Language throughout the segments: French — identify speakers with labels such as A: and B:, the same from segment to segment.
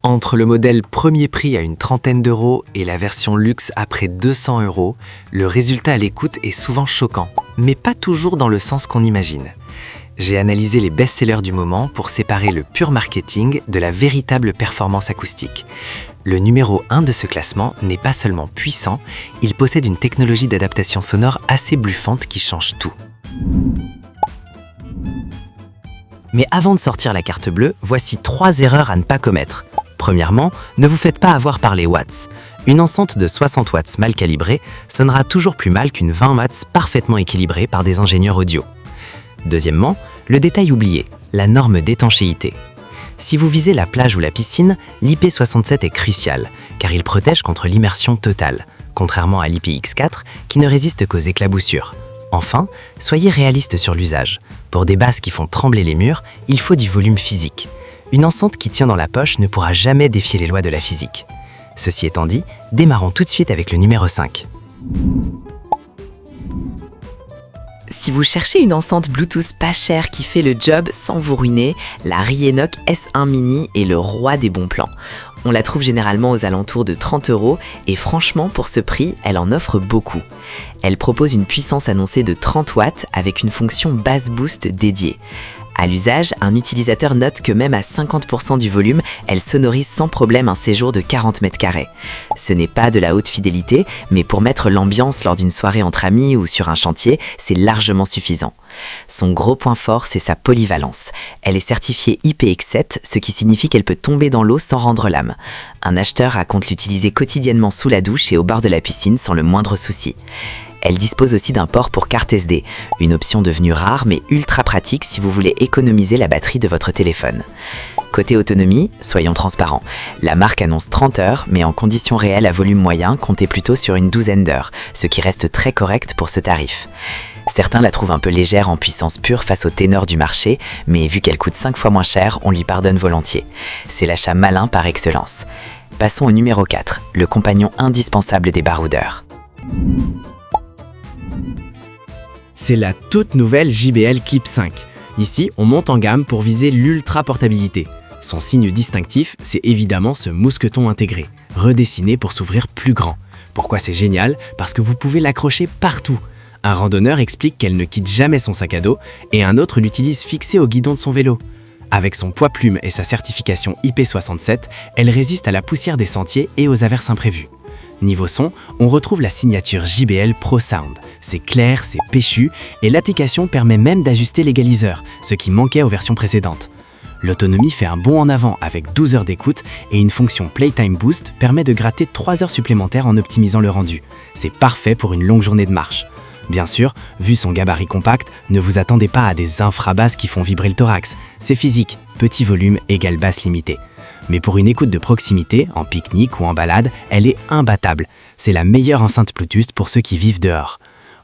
A: Entre le modèle premier prix à une trentaine d'euros et la version luxe à près 200 euros, le résultat à l'écoute est souvent choquant, mais pas toujours dans le sens qu'on imagine. J'ai analysé les best-sellers du moment pour séparer le pur marketing de la véritable performance acoustique. Le numéro 1 de ce classement n'est pas seulement puissant, il possède une technologie d'adaptation sonore assez bluffante qui change tout. Mais avant de sortir la carte bleue, voici 3 erreurs à ne pas commettre. Premièrement, ne vous faites pas avoir par les watts. Une enceinte de 60 watts mal calibrée sonnera toujours plus mal qu'une 20 watts parfaitement équilibrée par des ingénieurs audio. Deuxièmement, le détail oublié, la norme d'étanchéité. Si vous visez la plage ou la piscine, l'IP67 est crucial, car il protège contre l'immersion totale, contrairement à l'IPX4 qui ne résiste qu'aux éclaboussures. Enfin, soyez réaliste sur l'usage. Pour des basses qui font trembler les murs, il faut du volume physique. Une enceinte qui tient dans la poche ne pourra jamais défier les lois de la physique. Ceci étant dit, démarrons tout de suite avec le numéro 5.
B: Si vous cherchez une enceinte Bluetooth pas chère qui fait le job sans vous ruiner, la Rhiennoc S1 Mini est le roi des bons plans. On la trouve généralement aux alentours de 30 € et franchement, pour ce prix, elle en offre beaucoup. Elle propose une puissance annoncée de 30 watts avec une fonction bass boost dédiée. À l'usage, un utilisateur note que même à 50% du volume, elle sonorise sans problème un séjour de 40 mètres carrés. Ce n'est pas de la haute fidélité, mais pour mettre l'ambiance lors d'une soirée entre amis ou sur un chantier, c'est largement suffisant. Son gros point fort, c'est sa polyvalence. Elle est certifiée IPX7, ce qui signifie qu'elle peut tomber dans l'eau sans rendre l'âme. Un acheteur raconte l'utiliser quotidiennement sous la douche et au bord de la piscine sans le moindre souci. Elle dispose aussi d'un port pour carte SD, une option devenue rare mais ultra pratique si vous voulez économiser la batterie de votre téléphone. Côté autonomie, soyons transparents. La marque annonce 30 heures, mais en conditions réelles à volume moyen, comptez plutôt sur une douzaine d'heures, ce qui reste très correct pour ce tarif. Certains la trouvent un peu légère en puissance pure face au ténor du marché, mais vu qu'elle coûte 5 fois moins cher, on lui pardonne volontiers. C'est l'achat malin par excellence. Passons au numéro 4, le compagnon indispensable des baroudeurs.
C: C'est la toute nouvelle JBL Clip 5. Ici, on monte en gamme pour viser l'ultra portabilité. Son signe distinctif, c'est évidemment ce mousqueton intégré, redessiné pour s'ouvrir plus grand. Pourquoi c'est génial? Parce que vous pouvez l'accrocher partout. Un randonneur explique qu'elle ne quitte jamais son sac à dos et un autre l'utilise fixé au guidon de son vélo. Avec son poids plume et sa certification IP67, elle résiste à la poussière des sentiers et aux averses imprévues. Niveau son, on retrouve la signature JBL Pro Sound. C'est clair, c'est péchu, et l'application permet même d'ajuster l'égaliseur, ce qui manquait aux versions précédentes. L'autonomie fait un bond en avant avec 12 heures d'écoute et une fonction Playtime Boost permet de gratter 3 heures supplémentaires en optimisant le rendu. C'est parfait pour une longue journée de marche. Bien sûr, vu son gabarit compact, ne vous attendez pas à des infrabasses qui font vibrer le thorax. C'est physique, petit volume égale basse limitée. Mais pour une écoute de proximité, en pique-nique ou en balade, elle est imbattable. C'est la meilleure enceinte Bluetooth pour ceux qui vivent dehors.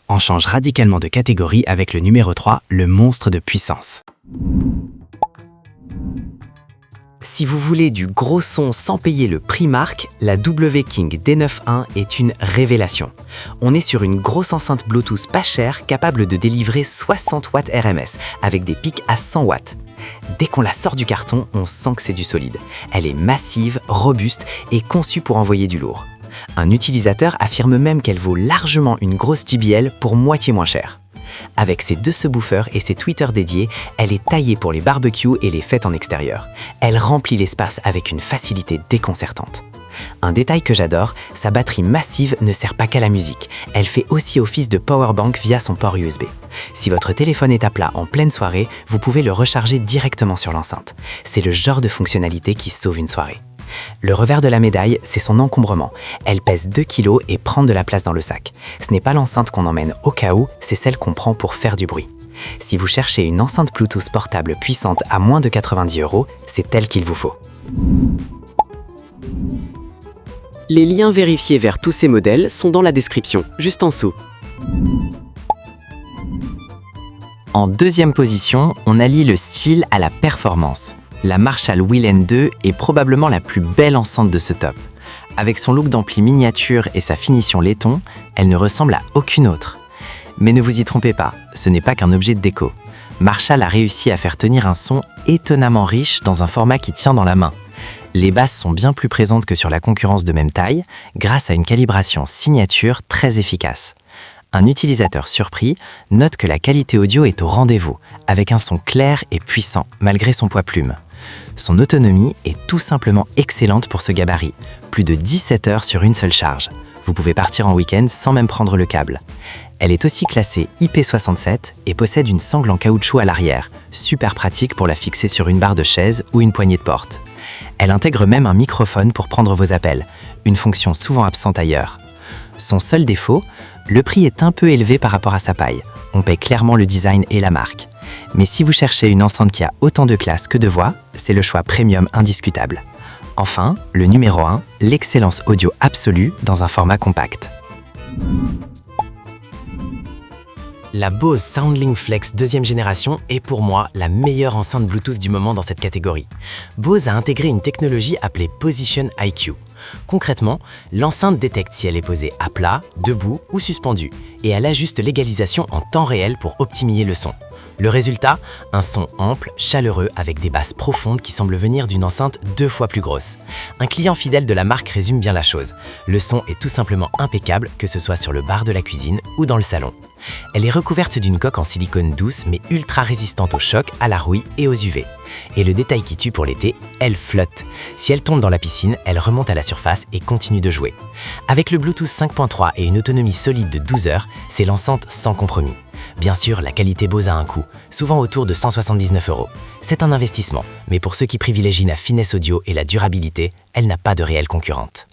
C: On change radicalement de catégorie avec le numéro 3, le monstre de puissance.
A: Si vous voulez du gros son sans payer le prix marque, la W-King D9.1 est une révélation. On est sur une grosse enceinte Bluetooth pas chère capable de délivrer 60 watts RMS avec des pics à 100 watts. Dès qu'on la sort du carton, on sent que c'est du solide. Elle est massive, robuste et conçue pour envoyer du lourd. Un utilisateur affirme même qu'elle vaut largement une grosse JBL pour moitié moins cher. Avec ses 2 subwoofers et ses tweeters dédiés, elle est taillée pour les barbecues et les fêtes en extérieur. Elle remplit l'espace avec une facilité déconcertante. Un détail que j'adore, sa batterie massive ne sert pas qu'à la musique. Elle fait aussi office de powerbank via son port USB. Si votre téléphone est à plat en pleine soirée, vous pouvez le recharger directement sur l'enceinte. C'est le genre de fonctionnalité qui sauve une soirée. Le revers de la médaille, c'est son encombrement. Elle pèse 2 kg et prend de la place dans le sac. Ce n'est pas l'enceinte qu'on emmène au cas où, c'est celle qu'on prend pour faire du bruit. Si vous cherchez une enceinte Bluetooth portable puissante à moins de 90 €, c'est elle qu'il vous faut.
D: Les liens vérifiés vers tous ces modèles sont dans la description, juste en dessous.
A: En deuxième position, on allie le style à la performance. La Marshall Whelen 2 est probablement la plus belle enceinte de ce top. Avec son look d'ampli miniature et sa finition laiton, elle ne ressemble à aucune autre. Mais ne vous y trompez pas, ce n'est pas qu'un objet de déco. Marshall a réussi à faire tenir un son étonnamment riche dans un format qui tient dans la main. Les basses sont bien plus présentes que sur la concurrence de même taille, grâce à une calibration signature très efficace. Un utilisateur surpris note que la qualité audio est au rendez-vous, avec un son clair et puissant malgré son poids plume. Son autonomie est tout simplement excellente pour ce gabarit, plus de 17 heures sur une seule charge. Vous pouvez partir en week-end sans même prendre le câble. Elle est aussi classée IP67 et possède une sangle en caoutchouc à l'arrière, super pratique pour la fixer sur une barre de chaise ou une poignée de porte. Elle intègre même un microphone pour prendre vos appels, une fonction souvent absente ailleurs. Son seul défaut, le prix est un peu élevé par rapport à sa paille. On paie clairement le design et la marque. Mais si vous cherchez une enceinte qui a autant de classe que de voix, c'est le choix premium indiscutable. Enfin, le numéro 1, l'excellence audio absolue dans un format compact. La Bose SoundLink Flex 2e génération est pour moi la meilleure enceinte Bluetooth du moment dans cette catégorie. Bose a intégré une technologie appelée Position IQ. Concrètement, l'enceinte détecte si elle est posée à plat, debout ou suspendue, et elle ajuste l'égalisation en temps réel pour optimiser le son. Le résultat, un son ample, chaleureux avec des basses profondes qui semblent venir d'une enceinte 2 fois plus grosse. Un client fidèle de la marque résume bien la chose. Le son est tout simplement impeccable, que ce soit sur le bar de la cuisine ou dans le salon. Elle est recouverte d'une coque en silicone douce mais ultra résistante au choc, à la rouille et aux UV. Et le détail qui tue pour l'été, elle flotte. Si elle tombe dans la piscine, elle remonte à la surface et continue de jouer. Avec le Bluetooth 5.3 et une autonomie solide de 12 heures, c'est l'enceinte sans compromis. Bien sûr, la qualité Bose a un coût, souvent autour de 179 €. C'est un investissement, mais pour ceux qui privilégient la finesse audio et la durabilité, elle n'a pas de réelle concurrente.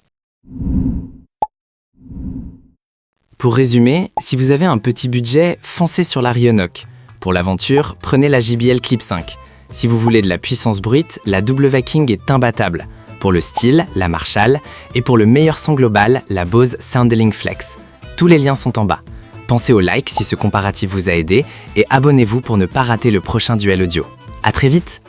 C: Pour résumer, si vous avez un petit budget, foncez sur la Rionok. Pour l'aventure, prenez la JBL Clip 5. Si vous voulez de la puissance brute, la W-King est imbattable. Pour le style, la Marshall. Et pour le meilleur son global, la Bose SoundLink Flex. Tous les liens sont en bas. Pensez au like si ce comparatif vous a aidé et abonnez-vous pour ne pas rater le prochain duel audio. À très vite!